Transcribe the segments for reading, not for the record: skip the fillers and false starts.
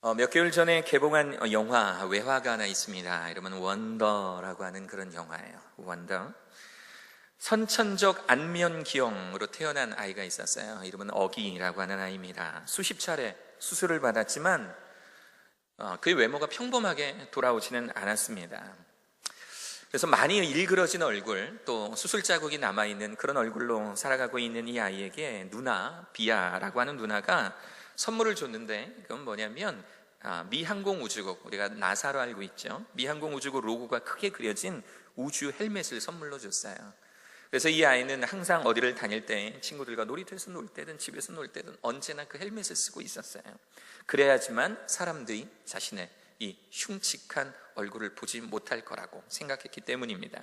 몇 개월 전에 개봉한 영화, 외화가 하나 있습니다. 이름은 원더라고 하는 그런 영화예요. 원더. 선천적 안면기형으로 태어난 아이가 있었어요. 이름은 어기라고 하는 아이입니다. 수십 차례 수술을 받았지만 그의 외모가 평범하게 돌아오지는 않았습니다. 그래서 많이 일그러진 얼굴, 또 수술 자국이 남아있는 그런 얼굴로 살아가고 있는 이 아이에게 누나, 비아라고 하는 누나가 선물을 줬는데, 그건 뭐냐면 미항공우주국, 우리가 나사로 알고 있죠. 미항공우주국 로고가 크게 그려진 우주 헬멧을 선물로 줬어요. 그래서 이 아이는 항상 어디를 다닐 때 친구들과 놀이터에서 놀 때든 집에서 놀 때든 언제나 그 헬멧을 쓰고 있었어요. 그래야지만 사람들이 자신의 이 흉측한 얼굴을 보지 못할 거라고 생각했기 때문입니다.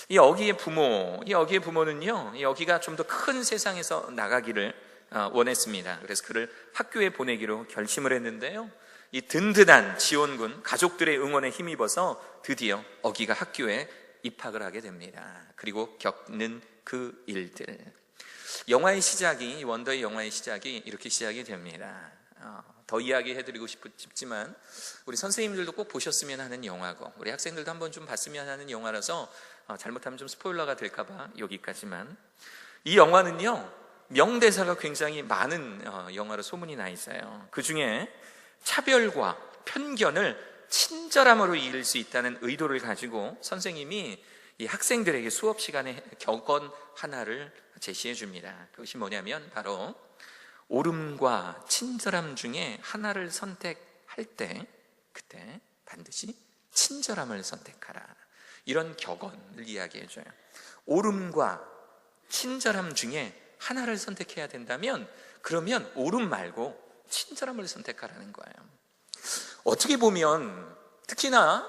이 어기의 부모는요, 이 어기가 좀 더 큰 세상에서 나가기를 원했습니다. 그래서 그를 학교에 보내기로 결심을 했는데요, 이 든든한 지원군 가족들의 응원에 힘입어서 드디어 어기가 학교에 입학을 하게 됩니다. 그리고 겪는 그 일들, 원더의 영화의 시작이 이렇게 시작이 됩니다. 더 이야기해드리고 싶지만 우리 선생님들도 꼭 보셨으면 하는 영화고, 우리 학생들도 한번 좀 봤으면 하는 영화라서 잘못하면 좀 스포일러가 될까봐 여기까지만. 이 영화는요, 명대사가 굉장히 많은 영화로 소문이 나 있어요. 그 중에 차별과 편견을 친절함으로 이길 수 있다는 의도를 가지고 선생님이 이 학생들에게 수업 시간에 격언 하나를 제시해 줍니다. 그것이 뭐냐면 바로 옳음과 친절함 중에 하나를 선택할 때 그때 반드시 친절함을 선택하라, 이런 격언을 이야기해 줘요. 옳음과 친절함 중에 하나를 선택해야 된다면 그러면 옳음 말고 친절함을 선택하라는 거예요. 어떻게 보면 특히나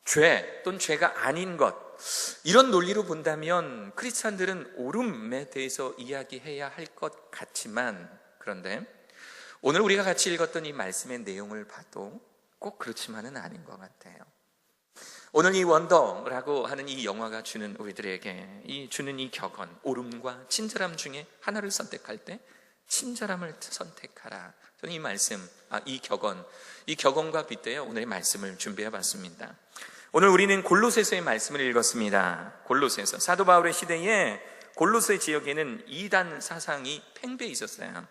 죄 또는 죄가 아닌 것, 이런 논리로 본다면 크리스찬들은 옳음에 대해서 이야기해야 할 것 같지만, 그런데 오늘 우리가 같이 읽었던 이 말씀의 내용을 봐도 꼭 그렇지만은 아닌 것 같아요. 오늘 이 원더라고 하는 이 영화가 주는 우리들에게 주는 이 격언, 옳음과 친절함 중에 하나를 선택할 때 친절함을 선택하라. 저는 이 말씀, 이 격언과 빗대어 오늘의 말씀을 준비해 봤습니다. 오늘 우리는 골로새서의 말씀을 읽었습니다. 골로새서, 사도 바울의 시대에 골로새 지역에는 이단 사상이 팽배해 있었어요.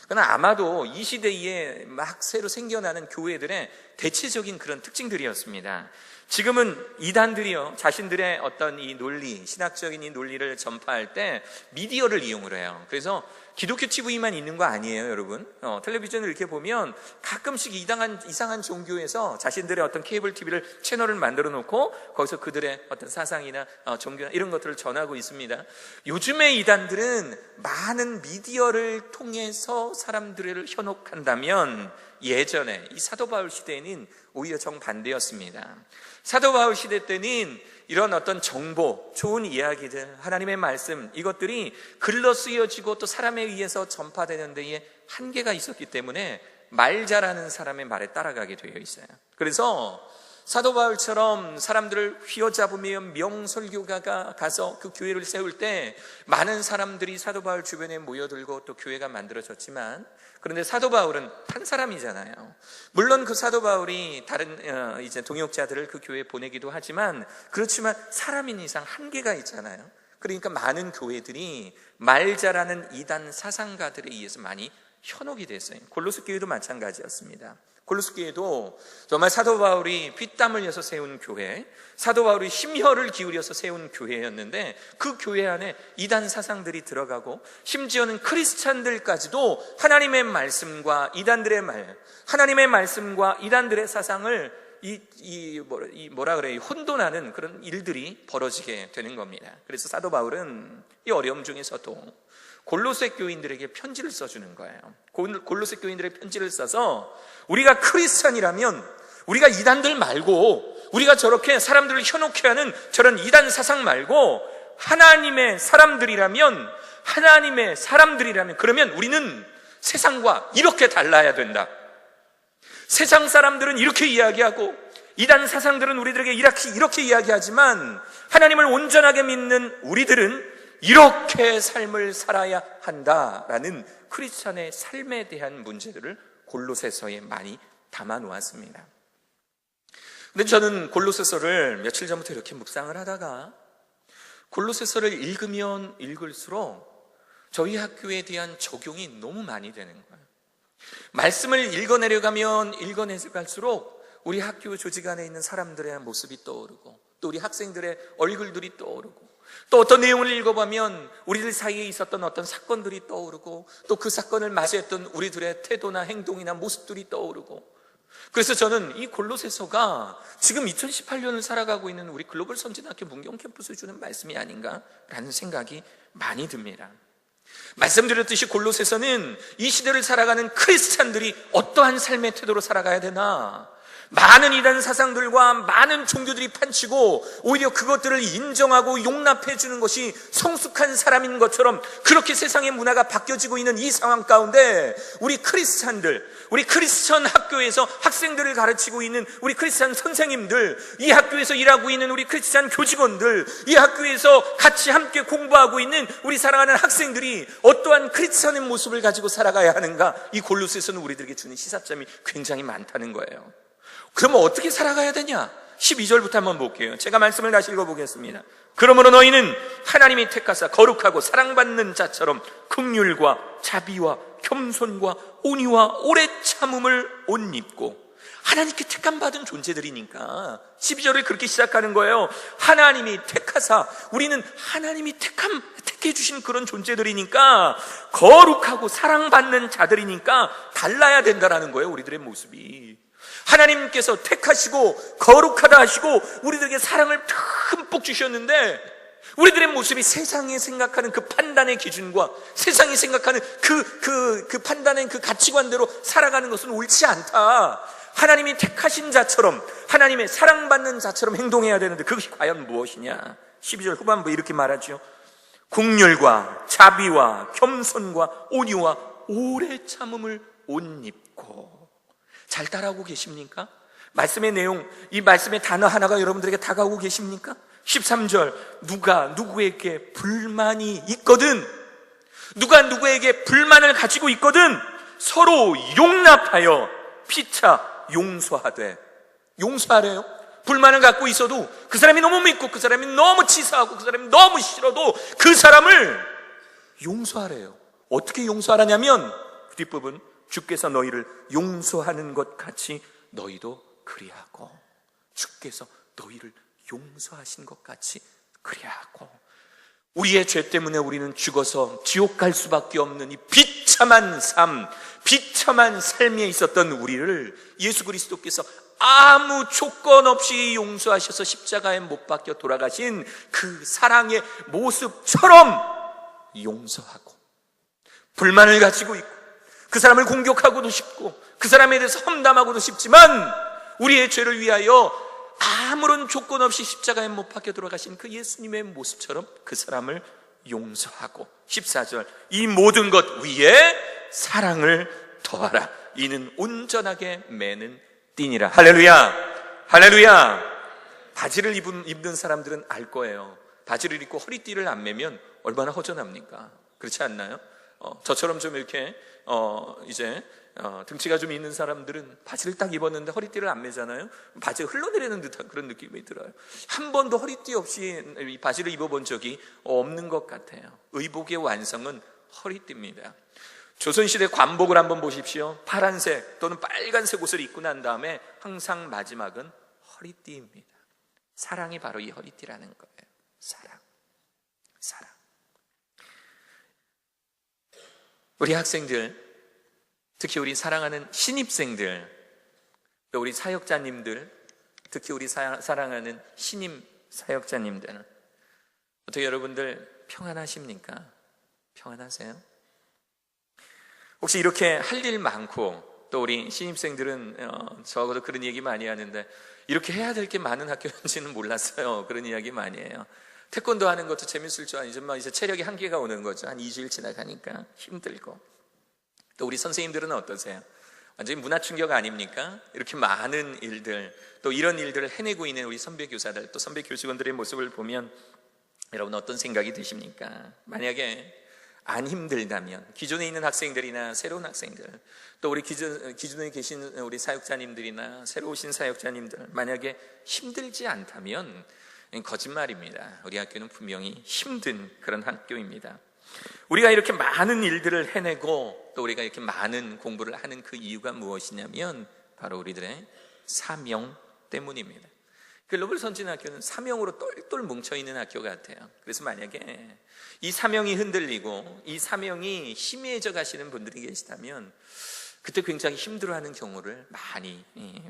그러나 아마도 이 시대에 막 새로 생겨나는 교회들의 대체적인 그런 특징들이었습니다. 지금은 이단들이요, 자신들의 어떤 이 논리, 신학적인 이 논리를 전파할 때 미디어를 이용을 해요. 그래서 기독교 TV만 있는 거 아니에요, 여러분. 텔레비전을 이렇게 보면 가끔씩 이상한 종교에서 자신들의 어떤 케이블 TV를 채널을 만들어 놓고 거기서 그들의 어떤 사상이나 종교나 이런 것들을 전하고 있습니다. 요즘의 이단들은 많은 미디어를 통해서 사람들을 현혹한다면, 예전에 이 사도 바울 시대에는 오히려 정반대였습니다. 사도 바울 시대 때는 이런 어떤 정보, 좋은 이야기들, 하나님의 말씀, 이것들이 글로 쓰여지고 또 사람에 의해서 전파되는 데에 한계가 있었기 때문에 말 잘하는 사람의 말에 따라가게 되어 있어요. 그래서 사도 바울처럼 사람들을 휘어잡으며 명설교가가 가서 그 교회를 세울 때 많은 사람들이 사도 바울 주변에 모여들고 또 교회가 만들어졌지만, 그런데 사도 바울은 한 사람이잖아요. 물론 그 사도 바울이 다른 이제 동역자들을 그 교회에 보내기도 하지만, 그렇지만 사람인 이상 한계가 있잖아요. 그러니까 많은 교회들이 말 잘하는 이단 사상가들에 의해서 많이 현혹이 됐어요. 골로새 교회도 마찬가지였습니다. 골로새 교회도 정말 사도 바울이 피땀 흘려서 세운 교회, 사도 바울이 심혈을 기울여서 세운 교회였는데, 그 교회 안에 이단 사상들이 들어가고 심지어는 크리스찬들까지도 하나님의 말씀과 이단들의 하나님의 말씀과 이단들의 사상을 혼돈하는 그런 일들이 벌어지게 되는 겁니다. 그래서 사도 바울은 이 어려움 중에서도 골로새 교인들에게 편지를 써주는 거예요. 골로새 교인들에게 편지를 써서, 우리가 크리스찬이라면 우리가 이단들 말고, 우리가 저렇게 사람들을 현혹해 하는 저런 이단 사상 말고 하나님의 사람들이라면 그러면 우리는 세상과 이렇게 달라야 된다. 세상 사람들은 이렇게 이야기하고 이단 사상들은 우리들에게 이렇게 이야기하지만, 하나님을 온전하게 믿는 우리들은 이렇게 삶을 살아야 한다라는 크리스찬의 삶에 대한 문제들을 골로새서에 많이 담아 놓았습니다. 근데 저는 골로새서를 며칠 전부터 이렇게 묵상을 하다가 골로새서를 읽으면 읽을수록 저희 학교에 대한 적용이 너무 많이 되는 거예요. 말씀을 읽어내려가면 읽어내갈수록 우리 학교 조직 안에 있는 사람들의 모습이 떠오르고 또 우리 학생들의 얼굴들이 떠오르고 또 어떤 내용을 읽어보면 우리들 사이에 있었던 어떤 사건들이 떠오르고 또 그 사건을 맞이했던 우리들의 태도나 행동이나 모습들이 떠오르고, 그래서 저는 이 골로새서가 지금 2018년을 살아가고 있는 우리 글로벌 선진학교 문경 캠퍼스에 주는 말씀이 아닌가라는 생각이 많이 듭니다. 말씀드렸듯이 골로새서는 이 시대를 살아가는 크리스찬들이 어떠한 삶의 태도로 살아가야 되나, 많은 이단 사상들과 많은 종교들이 판치고 오히려 그것들을 인정하고 용납해 주는 것이 성숙한 사람인 것처럼 그렇게 세상의 문화가 바뀌어지고 있는 이 상황 가운데 우리 크리스찬들, 우리 크리스천 학교에서 학생들을 가르치고 있는 우리 크리스찬 선생님들, 이 학교에서 일하고 있는 우리 크리스찬 교직원들, 이 학교에서 같이 함께 공부하고 있는 우리 사랑하는 학생들이 어떠한 크리스찬의 모습을 가지고 살아가야 하는가, 이 골로새서는 우리들에게 주는 시사점이 굉장히 많다는 거예요. 그러면 어떻게 살아가야 되냐? 12절부터 한번 볼게요. 제가 말씀을 다시 읽어보겠습니다. 그러므로 너희는 하나님이 택하사 거룩하고 사랑받는 자처럼 긍휼과 자비와 겸손과 온유와 오래 참음을 옷 입고, 하나님께 택함받은 존재들이니까 12절을 그렇게 시작하는 거예요. 하나님이 택하사, 우리는 하나님이 택해 주신 그런 존재들이니까, 거룩하고 사랑받는 자들이니까 달라야 된다라는 거예요. 우리들의 모습이 하나님께서 택하시고 거룩하다 하시고 우리들에게 사랑을 듬뿍 주셨는데, 우리들의 모습이 세상이 생각하는 그 판단의 기준과 세상이 생각하는 그 판단의 그 가치관대로 살아가는 것은 옳지 않다. 하나님이 택하신 자처럼, 하나님의 사랑받는 자처럼 행동해야 되는데 그것이 과연 무엇이냐? 12절 후반부에 이렇게 말하죠. 긍휼과 자비와 겸손과 온유와 오래 참음을 옷 입고. 잘 따라오고 계십니까? 말씀의 내용, 이 말씀의 단어 하나가 여러분들에게 다가오고 계십니까? 13절, 누가 누구에게 불만이 있거든, 누가 누구에게 불만을 가지고 있거든 서로 용납하여 피차 용서하되. 용서하래요. 불만을 갖고 있어도 그 사람이 너무 믿고 그 사람이 너무 치사하고 그 사람이 너무 싫어도 그 사람을 용서하래요. 어떻게 용서하라냐면 그 뒷부분, 주께서 너희를 용서하는 것 같이 너희도 그리하고. 주께서 너희를 용서하신 것 같이 그리하고. 우리의 죄 때문에 우리는 죽어서 지옥 갈 수밖에 없는 이 비참한 삶, 비참한 삶에 있었던 우리를 예수 그리스도께서 아무 조건 없이 용서하셔서 십자가에 못 박혀 돌아가신 그 사랑의 모습처럼 용서하고, 불만을 가지고 있고 그 사람을 공격하고도 싶고 그 사람에 대해서 험담하고도 싶지만 우리의 죄를 위하여 아무런 조건 없이 십자가에 못 박혀 돌아가신 그 예수님의 모습처럼 그 사람을 용서하고. 14절, 이 모든 것 위에 사랑을 더하라. 이는 온전하게 매는 띠니라. 할렐루야, 할렐루야. 바지를 입는 사람들은 알 거예요. 바지를 입고 허리띠를 안 매면 얼마나 허전합니까? 그렇지 않나요? 저처럼 좀 이렇게 등치가 좀 있는 사람들은 바지를 딱 입었는데 허리띠를 안 매잖아요. 바지가 흘러내리는 듯한 그런 느낌이 들어요. 한 번도 허리띠 없이 이 바지를 입어본 적이 없는 것 같아요. 의복의 완성은 허리띠입니다. 조선시대 관복을 한번 보십시오. 파란색 또는 빨간색 옷을 입고 난 다음에 항상 마지막은 허리띠입니다. 사랑이 바로 이 허리띠라는 거예요. 사랑. 우리 학생들, 특히 우리 사랑하는 신입생들, 또 우리 사역자님들, 특히 우리 사랑하는 신임 사역자님들, 어떻게 여러분들 평안하십니까? 평안하세요? 혹시 이렇게 할 일 많고, 또 우리 신입생들은 저하고도 그런 얘기 많이 하는데 이렇게 해야 될 게 많은 학교인지는 몰랐어요. 그런 이야기 많이 해요. 태권도 하는 것도 재밌을 줄 알지만 이제 체력이 한계가 오는 거죠. 한 2주일 지나가니까 힘들고. 또 우리 선생님들은 어떠세요? 완전히 문화 충격 아닙니까? 이렇게 많은 일들, 또 이런 일들을 해내고 있는 우리 선배 교사들, 또 선배 교직원들의 모습을 보면 여러분 어떤 생각이 드십니까? 만약에 안 힘들다면, 기존에 있는 학생들이나 새로운 학생들, 또 우리 기존에 계신 우리 사역자님들이나 새로 오신 사역자님들, 만약에 힘들지 않다면 거짓말입니다. 우리 학교는 분명히 힘든 그런 학교입니다. 우리가 이렇게 많은 일들을 해내고 또 우리가 이렇게 많은 공부를 하는 그 이유가 무엇이냐면 바로 우리들의 사명 때문입니다. 글로벌 선진학교는 사명으로 똘똘 뭉쳐있는 학교 같아요. 그래서 만약에 이 사명이 흔들리고 이 사명이 희미해져 가시는 분들이 계시다면 그때 굉장히 힘들어하는 경우를 많이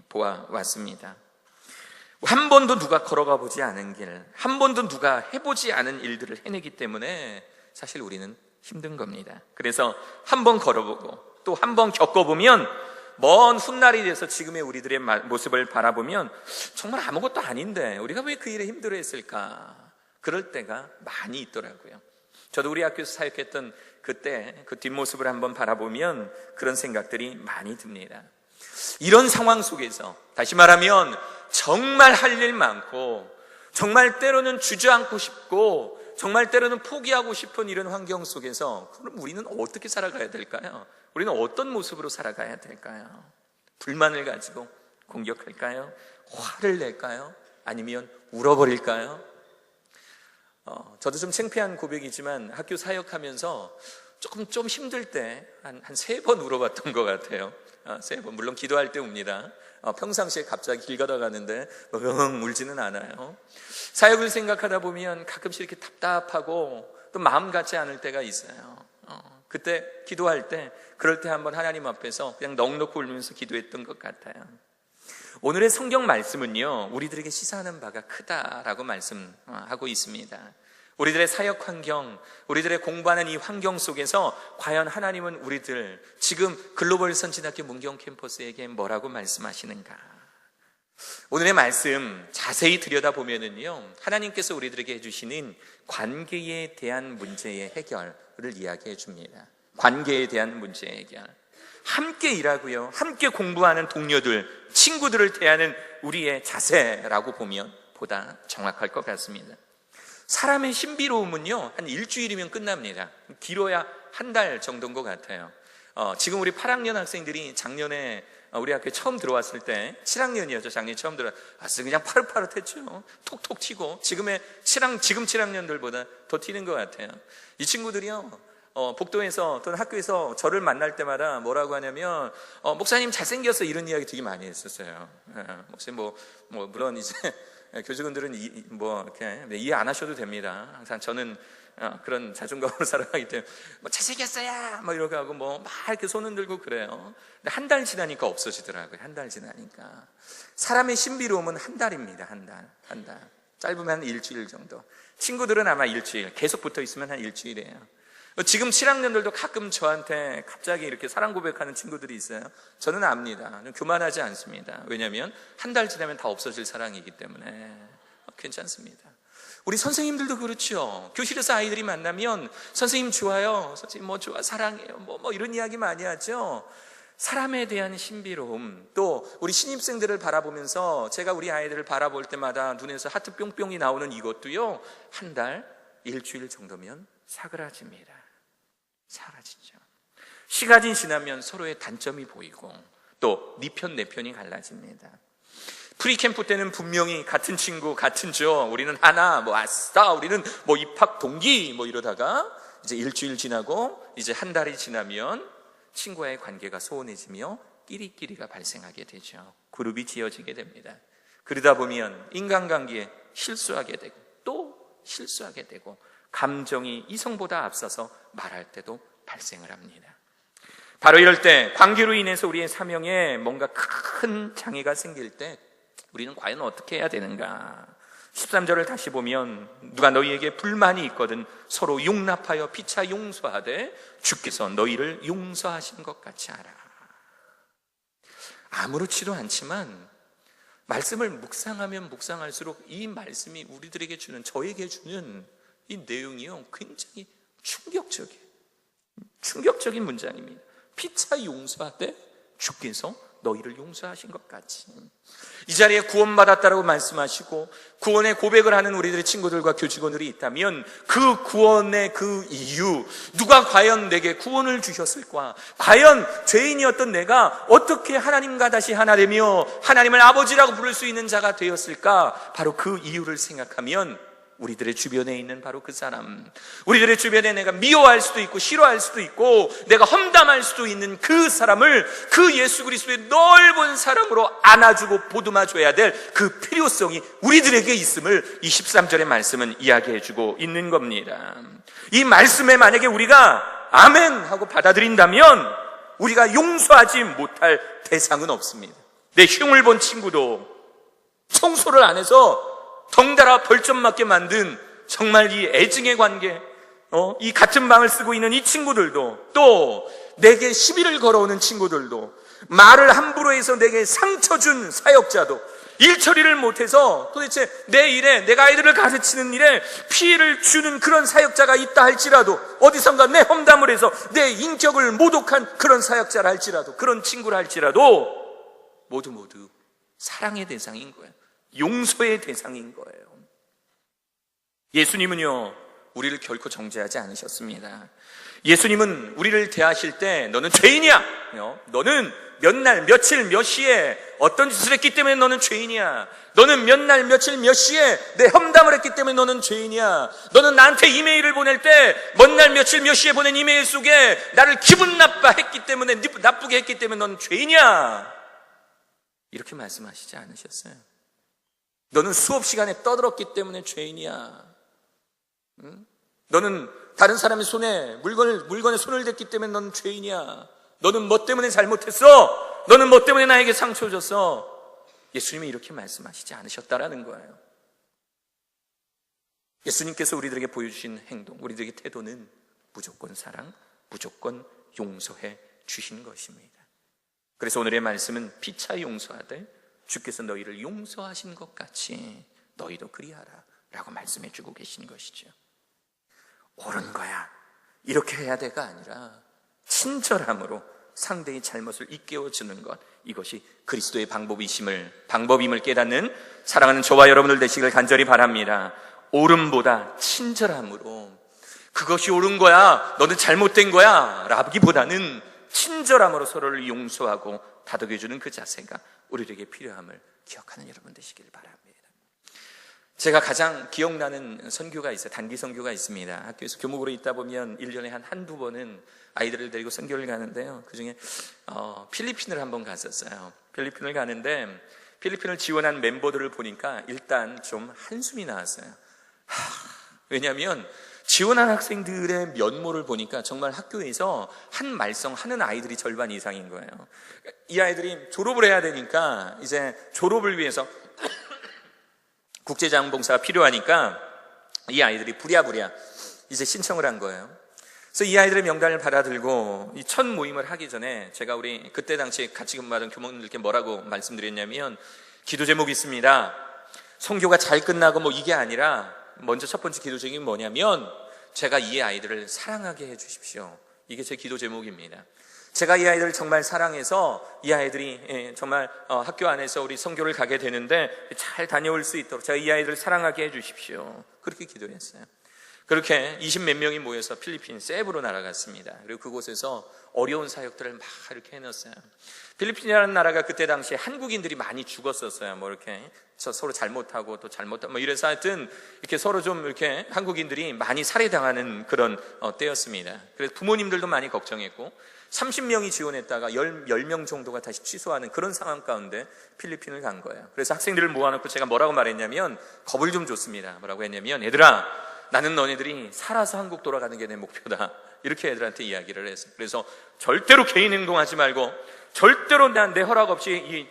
보아왔습니다. 한 번도 누가 걸어가 보지 않은 길, 한 번도 누가 해보지 않은 일들을 해내기 때문에 사실 우리는 힘든 겁니다. 그래서 한 번 걸어보고 또 한 번 겪어보면 먼 훗날이 돼서 지금의 우리들의 모습을 바라보면 정말 아무것도 아닌데 우리가 왜 그 일에 힘들어했을까? 그럴 때가 많이 있더라고요. 저도 우리 학교에서 사역했던 그때 그 뒷모습을 한번 바라보면 그런 생각들이 많이 듭니다. 이런 상황 속에서 다시 말하면 정말 할 일 많고 정말 때로는 주저앉고 싶고 정말 때로는 포기하고 싶은 이런 환경 속에서 그럼 우리는 어떻게 살아가야 될까요? 우리는 어떤 모습으로 살아가야 될까요? 불만을 가지고 공격할까요? 화를 낼까요? 아니면 울어버릴까요? 저도 좀 창피한 고백이지만 학교 사역하면서 좀 힘들 때 한 3번 울어봤던 것 같아요. 3번. 물론 기도할 때 웁니다. 평상시에 갑자기 길 가다가는데 울지는 않아요. 사역을 생각하다 보면 가끔씩 이렇게 답답하고 또 마음 같지 않을 때가 있어요. 그때 기도할 때 그럴 때 한번 하나님 앞에서 그냥 넋놓고 울면서 기도했던 것 같아요. 오늘의 성경 말씀은요, 우리들에게 시사하는 바가 크다라고 말씀하고 있습니다. 우리들의 사역 환경, 우리들의 공부하는 이 환경 속에서 과연 하나님은 우리들 지금 글로벌 선진학교 문경 캠퍼스에게 뭐라고 말씀하시는가? 오늘의 말씀 자세히 들여다보면은요, 하나님께서 우리들에게 해주시는 관계에 대한 문제의 해결을 이야기해 줍니다. 관계에 대한 문제의 해결. 함께 일하고요, 함께 공부하는 동료들, 친구들을 대하는 우리의 자세라고 보면 보다 정확할 것 같습니다. 사람의 신비로움은요, 한 일주일이면 끝납니다. 길어야 한 달 정도인 것 같아요. 지금 우리 8학년 학생들이 작년에 우리 학교에 처음 들어왔을 때 7학년이었죠. 작년에 처음 들어왔을 때 그냥 파릇파릇했죠. 톡톡 튀고 지금 7학년들보다 더 튀는 것 같아요. 이 친구들이요, 복도에서 또는 학교에서 저를 만날 때마다 뭐라고 하냐면 목사님 잘생겼어, 이런 이야기 되게 많이 했었어요. 목사님 물론 이제 교직원들은 이렇게 이해 안 하셔도 됩니다. 항상 저는 그런 자존감으로 살아가기 때문에 잘생겼어야 이렇게 하고 막 이렇게 손 흔들고 그래요. 근데 한 달 지나니까 없어지더라고요. 한 달 지나니까. 사람의 신비로움은 한 달입니다. 한 달. 짧으면 한 일주일 정도. 친구들은 아마 일주일, 계속 붙어 있으면 한 일주일이에요. 지금 7학년들도 가끔 저한테 갑자기 이렇게 사랑 고백하는 친구들이 있어요. 저는 압니다. 교만하지 않습니다. 왜냐하면 한 달 지나면 다 없어질 사랑이기 때문에 괜찮습니다. 우리 선생님들도 그렇죠. 교실에서 아이들이 만나면 선생님 좋아요, 선생님 좋아, 사랑해요, 이런 이야기 많이 하죠. 사람에 대한 신비로움, 또 우리 신입생들을 바라보면서 제가 우리 아이들을 바라볼 때마다 눈에서 하트 뿅뿅이 나오는 이것도요, 한 달, 일주일 정도면 사그라집니다. 사라지죠. 시간이 지나면 서로의 단점이 보이고 또 네 편 내 편이 갈라집니다. 프리캠프 때는 분명히 같은 친구, 같은 조, 우리는 하나, 아싸, 우리는 입학 동기 이러다가 이제 일주일 지나고 이제 한 달이 지나면 친구와의 관계가 소원해지며 끼리끼리가 발생하게 되죠. 그룹이 지어지게 됩니다. 그러다 보면 인간관계에 실수하게 되고 또 실수하게 되고 감정이 이성보다 앞서서 말할 때도 발생을 합니다. 바로 이럴 때 관계로 인해서 우리의 사명에 뭔가 큰 장애가 생길 때 우리는 과연 어떻게 해야 되는가? 13절을 다시 보면 누가 너희에게 불만이 있거든 서로 용납하여 피차 용서하되 주께서 너희를 용서하신 것 같이 하라. 아무렇지도 않지만 말씀을 묵상하면 묵상할수록 이 말씀이 우리들에게 주는, 저에게 주는 이 내용이요, 굉장히 충격적인 문장입니다. 피차 용서하되 주께서 너희를 용서하신 것 같이. 이 자리에 구원받았다라고 말씀하시고 구원의 고백을 하는 우리들의 친구들과 교직원들이 있다면 그 구원의 그 이유, 누가 과연 내게 구원을 주셨을까? 과연 죄인이었던 내가 어떻게 하나님과 다시 하나 되며 하나님을 아버지라고 부를 수 있는 자가 되었을까? 바로 그 이유를 생각하면 우리들의 주변에 있는 바로 그 사람, 우리들의 주변에 내가 미워할 수도 있고 싫어할 수도 있고 내가 험담할 수도 있는 그 사람을 그 예수 그리스도의 넓은 사랑으로 안아주고 보듬어줘야 될 그 필요성이 우리들에게 있음을 이 13절의 말씀은 이야기해주고 있는 겁니다. 이 말씀에 만약에 우리가 아멘 하고 받아들인다면 우리가 용서하지 못할 대상은 없습니다. 내 흉을 본 친구도 청소를 안 해서 덩달아 벌점 맞게 만든 정말 이 애증의 관계, 이 같은 방을 쓰고 있는 이 친구들도, 또 내게 시비를 걸어오는 친구들도, 말을 함부로 해서 내게 상처 준 사역자도, 일 처리를 못해서 도대체 내 일에, 내가 아이들을 가르치는 일에 피해를 주는 그런 사역자가 있다 할지라도, 어디선가 내 험담을 해서 내 인격을 모독한 그런 사역자라 할지라도, 그런 친구라 할지라도 모두 사랑의 대상인 거예요. 용서의 대상인 거예요. 예수님은요, 우리를 결코 정죄하지 않으셨습니다. 예수님은 우리를 대하실 때 너는 죄인이야, 너는 몇 날 며칠 몇 시에 어떤 짓을 했기 때문에 너는 죄인이야, 너는 몇 날 며칠 몇 시에 내 험담을 했기 때문에 너는 죄인이야, 너는 나한테 이메일을 보낼 때 몇 날 며칠 몇 시에 보낸 이메일 속에 나를 기분 나쁘게 했기 때문에 너는 죄인이야, 이렇게 말씀하시지 않으셨어요. 너는 수업 시간에 떠들었기 때문에 죄인이야. 너는 다른 사람의 손에 물건에 손을 댔기 때문에 너는 죄인이야. 너는 뭐 때문에 잘못했어? 너는 뭐 때문에 나에게 상처 줬어? 예수님이 이렇게 말씀하시지 않으셨다라는 거예요. 예수님께서 우리들에게 보여주신 행동, 우리들에게 태도는 무조건 사랑, 무조건 용서해 주신 것입니다. 그래서 오늘의 말씀은 피차 용서하되 주께서 너희를 용서하신 것 같이 너희도 그리하라 라고 말씀해 주고 계신 것이죠. 옳은 거야, 이렇게 해야 돼가 아니라 친절함으로 상대의 잘못을 일깨워주는 것, 이것이 그리스도의 방법임을 깨닫는 사랑하는 저와 여러분들 되시길 간절히 바랍니다. 옳음보다 친절함으로, 그것이 옳은 거야, 너는 잘못된 거야 라기보다는 친절함으로 서로를 용서하고 다독여주는 그 자세가 우리에게 필요함을 기억하는 여러분 되시길 바랍니다. 제가 가장 기억나는 선교가 있어요. 단기 선교가 있습니다. 학교에서 교목으로 있다 보면 1년에 한두 번은 아이들을 데리고 선교를 가는데요, 그 중에 필리핀을 한번 갔었어요. 필리핀을 가는데 필리핀을 지원한 멤버들을 보니까 일단 좀 한숨이 나왔어요. 왜냐하면 지원한 학생들의 면모를 보니까 정말 학교에서 한 말썽 하는 아이들이 절반 이상인 거예요. 이 아이들이 졸업을 해야 되니까 이제 졸업을 위해서 국제자원봉사가 필요하니까 이 아이들이 부랴부랴 이제 신청을 한 거예요. 그래서 이 아이들의 명단을 받아들고 이 첫 모임을 하기 전에 제가 우리 그때 당시에 같이 근무하던 교목님들께 뭐라고 말씀드렸냐면, 기도 제목이 있습니다. 선교가 잘 끝나고 뭐 이게 아니라 먼저 첫 번째 기도 제목이 뭐냐면, 제가 이 아이들을 사랑하게 해주십시오. 이게 제 기도 제목입니다. 제가 이 아이들을 정말 사랑해서 이 아이들이 정말 학교 안에서 우리 선교를 가게 되는데 잘 다녀올 수 있도록 제가 이 아이들을 사랑하게 해주십시오. 그렇게 기도했어요. 그렇게 20몇 명이 모여서 필리핀 세부로 날아갔습니다. 그리고 그곳에서 어려운 사역들을 막 이렇게 해놨어요. 필리핀이라는 나라가 그때 당시에 한국인들이 많이 죽었었어요. 뭐 이렇게 서로 잘못하고 또 잘못하고 뭐 이래서 하여튼 이렇게 서로 좀 이렇게 한국인들이 많이 살해당하는 그런 때였습니다. 그래서 부모님들도 많이 걱정했고 30명이 지원했다가 10명 정도가 다시 취소하는 그런 상황 가운데 필리핀을 간 거예요. 그래서 학생들을 모아놓고 제가 뭐라고 말했냐면, 겁을 좀 줬습니다. 뭐라고 했냐면, 얘들아, 나는 너네들이 살아서 한국 돌아가는 게 내 목표다. 이렇게 애들한테 이야기를 했어요. 그래서 절대로 개인 행동하지 말고, 절대로 난 내 허락 없이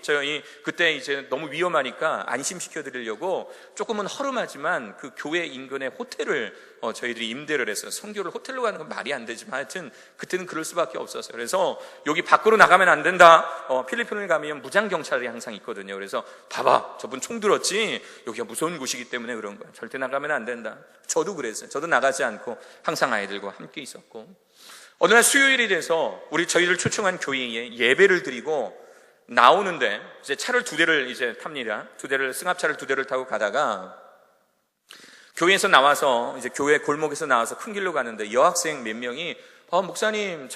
그때 이제 너무 위험하니까 안심시켜 드리려고 조금은 허름하지만 그 교회 인근에 호텔을 저희들이 임대를 했어요. 선교를 호텔로 가는 건 말이 안 되지만 하여튼 그때는 그럴 수밖에 없었어요. 그래서 여기 밖으로 나가면 안 된다. 필리핀을 가면 무장 경찰이 항상 있거든요. 그래서 봐봐, 저분 총 들었지? 여기가 무서운 곳이기 때문에 그런 거야. 절대 나가면 안 된다. 저도 그랬어요. 저도 나가지 않고 항상 아이들과 함께 있었고, 어느 날 수요일이 돼서 저희를 초청한 교회에 예배를 드리고 나오는데 이제 차를 2대를 이제 탑니다. 2대를, 승합차를 2대를 타고 가다가 교회에서 나와서 이제 교회 골목에서 나와서 큰 길로 가는데 여학생 몇 명이 목사님,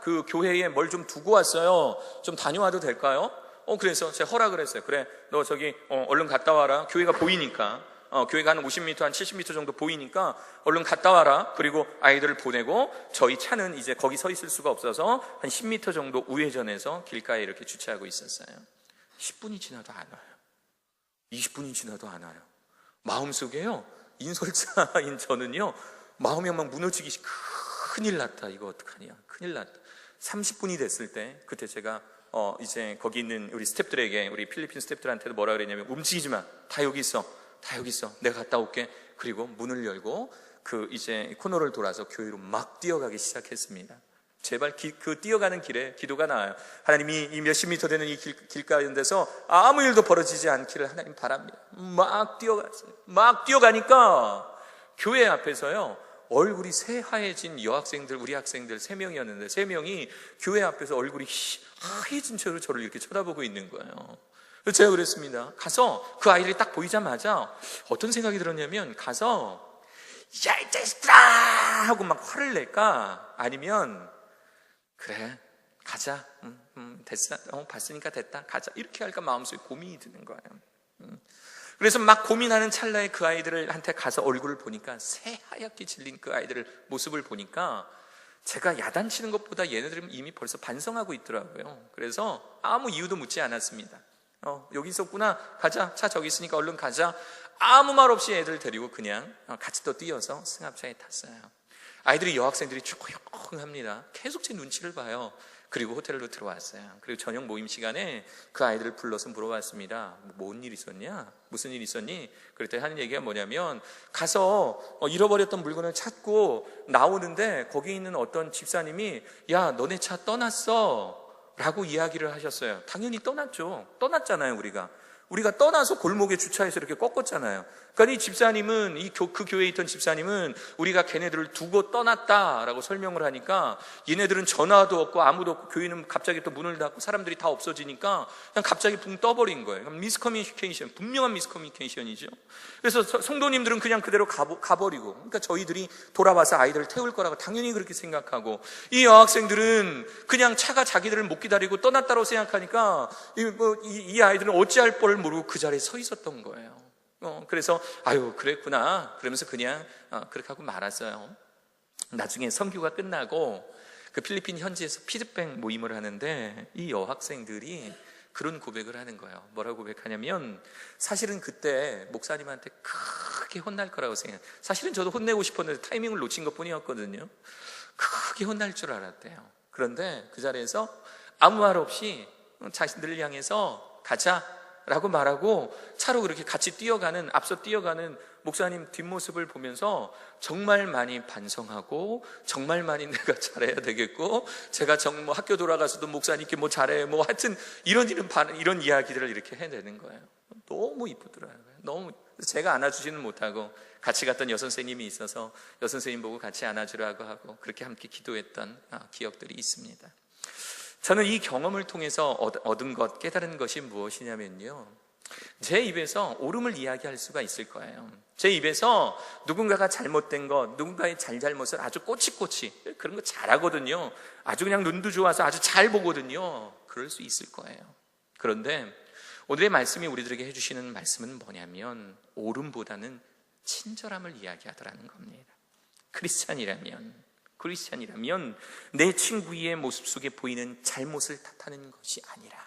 그 교회에 뭘 좀 두고 왔어요. 좀 다녀와도 될까요? 그래서 제가 허락을 했어요. 그래, 너 저기, 얼른 갔다 와라. 교회가 보이니까. 교회가 한 50m, 한 70m 정도 보이니까 얼른 갔다 와라. 그리고 아이들을 보내고 저희 차는 이제 거기 서 있을 수가 없어서 한 10m 정도 우회전해서 길가에 이렇게 주차하고 있었어요. 10분이 지나도 안 와요. 20분이 지나도 안 와요. 마음속에요, 인솔자인 저는요, 마음이 막 무너지기 큰일 났다. 이거 어떡하냐. 큰일 났다. 30분이 됐을 때, 그때 제가 이제 거기 있는 우리 스태프들에게, 우리 필리핀 스태프들한테도 뭐라 그랬냐면, 움직이지 마. 다 여기 있어. 다 여기 있어. 내가 갔다 올게. 그리고 문을 열고 이제 코너를 돌아서 교회로 막 뛰어가기 시작했습니다. 제발 그 뛰어가는 길에 기도가 나와요. 하나님이 이 몇십 미터 되는 이 길가운데서 아무 일도 벌어지지 않기를 하나님 바랍니다. 막 뛰어갔어요. 막 뛰어가니까 교회 앞에서요, 얼굴이 새하얘진 여학생들, 우리 학생들 3명이었는데 3명이 교회 앞에서 얼굴이 하얘진 채로 저를 이렇게 쳐다보고 있는 거예요. 그래서 제가 그랬습니다. 가서 그 아이들이 딱 보이자마자 어떤 생각이 들었냐면, 가서 야, 이 자식들아! 하고 막 화를 낼까? 아니면 그래, 가자. 됐어. 봤으니까 됐다. 가자. 이렇게 할까 마음속에 고민이 드는 거예요. 그래서 막 고민하는 찰나에 그 아이들한테 가서 얼굴을 보니까, 새하얗게 질린 그 아이들 모습을 보니까 제가 야단치는 것보다 얘네들은 이미 벌써 반성하고 있더라고요. 그래서 아무 이유도 묻지 않았습니다. 여기 있었구나. 가자. 차 저기 있으니까 얼른 가자. 아무 말 없이 애들 데리고 그냥 같이 또 뛰어서 승합차에 tas어요. 아이들이, 여학생들이 조용합니다. 계속 제 눈치를 봐요. 그리고 호텔로 들어왔어요. 그리고 저녁 모임 시간에 그 아이들을 불러서 물어봤습니다. 뭔 일 있었냐? 무슨 일 있었니? 그랬더니 하는 얘기가 뭐냐면, 가서 잃어버렸던 물건을 찾고 나오는데 거기 있는 어떤 집사님이, 야, 너네 차 떠났어 라고 이야기를 하셨어요. 당연히 떠났죠. 떠났잖아요. 우리가 떠나서 골목에 주차해서 이렇게 꺾었잖아요. 그러니까 이 집사님은, 그 교회에 있던 집사님은 우리가 걔네들을 두고 떠났다라고 설명을 하니까, 얘네들은 전화도 없고 아무도 없고 교회는 갑자기 또 문을 닫고 사람들이 다 없어지니까 그냥 갑자기 붕 떠버린 거예요. 미스커뮤니케이션, 분명한 미스커뮤니케이션이죠. 그래서 성도님들은 그냥 그대로 가버리고, 그러니까 저희들이 돌아와서 아이들을 태울 거라고 당연히 그렇게 생각하고, 이 여학생들은 그냥 차가 자기들을 못 기다리고 떠났다고 생각하니까 이 아이들은 어찌할 뻔을 모르고 그 자리에 서 있었던 거예요. 그래서 아유, 그랬구나 그러면서 그냥 그렇게 하고 말았어요. 나중에 선교가 끝나고 그 필리핀 현지에서 피드백 모임을 하는데, 이 여학생들이 그런 고백을 하는 거예요. 뭐라고 고백하냐면, 사실은 그때 목사님한테 크게 혼날 거라고 생각해요. 사실은 저도 혼내고 싶었는데 타이밍을 놓친 것뿐이었거든요. 크게 혼날 줄 알았대요. 그런데 그 자리에서 아무 말 없이 자신들을 향해서 가자 라고 말하고 차로 그렇게 같이 앞서 뛰어가는 목사님 뒷모습을 보면서 정말 많이 반성하고, 정말 많이 내가 잘해야 되겠고, 제가 학교 돌아가서도 목사님께 뭐 잘해, 뭐 하여튼 이런 이야기들을 이렇게 해내는 거예요. 너무 이쁘더라고요. 너무. 제가 안아주지는 못하고 같이 갔던 여선생님이 있어서 여선생님 보고 같이 안아주라고 하고 그렇게 함께 기도했던 기억들이 있습니다. 저는 이 경험을 통해서 얻은 것, 깨달은 것이 무엇이냐면요, 제 입에서 옳음을 이야기할 수가 있을 거예요. 제 입에서 누군가가 잘못된 것, 누군가의 잘못을 아주 꼬치꼬치, 그런 거 잘하거든요. 아주 그냥 눈도 좋아서 아주 잘 보거든요. 그럴 수 있을 거예요. 그런데 오늘의 말씀이 우리들에게 해주시는 말씀은 뭐냐면, 옳음보다는 친절함을 이야기하더라는 겁니다. 크리스찬이라면 내 친구의 모습 속에 보이는 잘못을 탓하는 것이 아니라,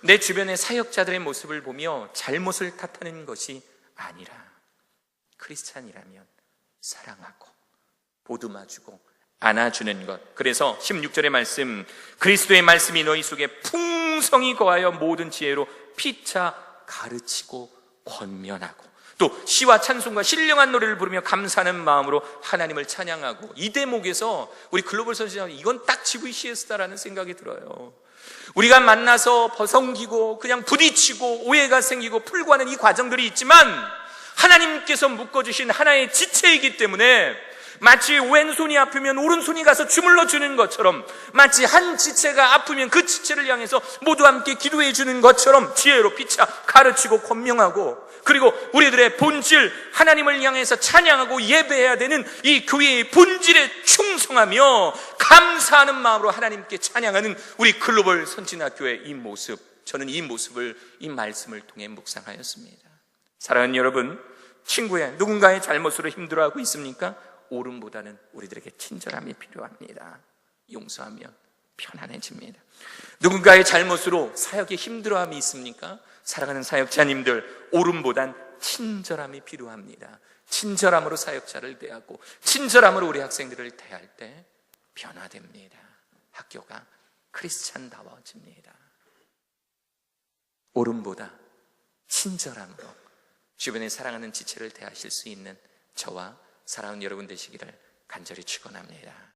내 주변의 사역자들의 모습을 보며 잘못을 탓하는 것이 아니라, 크리스찬이라면 사랑하고 보듬어주고 안아주는 것. 그래서 16절의 말씀, 그리스도의 말씀이 너희 속에 풍성히 거하여 모든 지혜로 피차 가르치고 권면하고, 또 시와 찬송과 신령한 노래를 부르며 감사하는 마음으로 하나님을 찬양하고. 이 대목에서 우리 글로벌 선지자는 이건 딱 GVCS다라는 생각이 들어요. 우리가 만나서 버성기고 그냥 부딪히고 오해가 생기고 풀고 하는 이 과정들이 있지만, 하나님께서 묶어주신 하나의 지체이기 때문에 마치 왼손이 아프면 오른손이 가서 주물러 주는 것처럼, 마치 한 지체가 아프면 그 지체를 향해서 모두 함께 기도해 주는 것처럼 지혜로 피차 가르치고 권명하고, 그리고 우리들의 본질, 하나님을 향해서 찬양하고 예배해야 되는 이 교회의 본질에 충성하며 감사하는 마음으로 하나님께 찬양하는 우리 글로벌 선진학교의 이 모습, 저는 이 모습을 이 말씀을 통해 묵상하였습니다. 사랑하는 여러분, 친구의 누군가의 잘못으로 힘들어하고 있습니까? 옳음보다는 우리들에게 친절함이 필요합니다. 용서하면 편안해집니다. 누군가의 잘못으로 사역에 힘들어함이 있습니까? 사랑하는 사역자님들, 옳음보단 친절함이 필요합니다. 친절함으로 사역자를 대하고 친절함으로 우리 학생들을 대할 때 변화됩니다. 학교가 크리스찬다워집니다. 옳음보다 친절함으로 주변에 사랑하는 지체를 대하실 수 있는 저와 사랑하는 여러분 되시기를 간절히 축원합니다.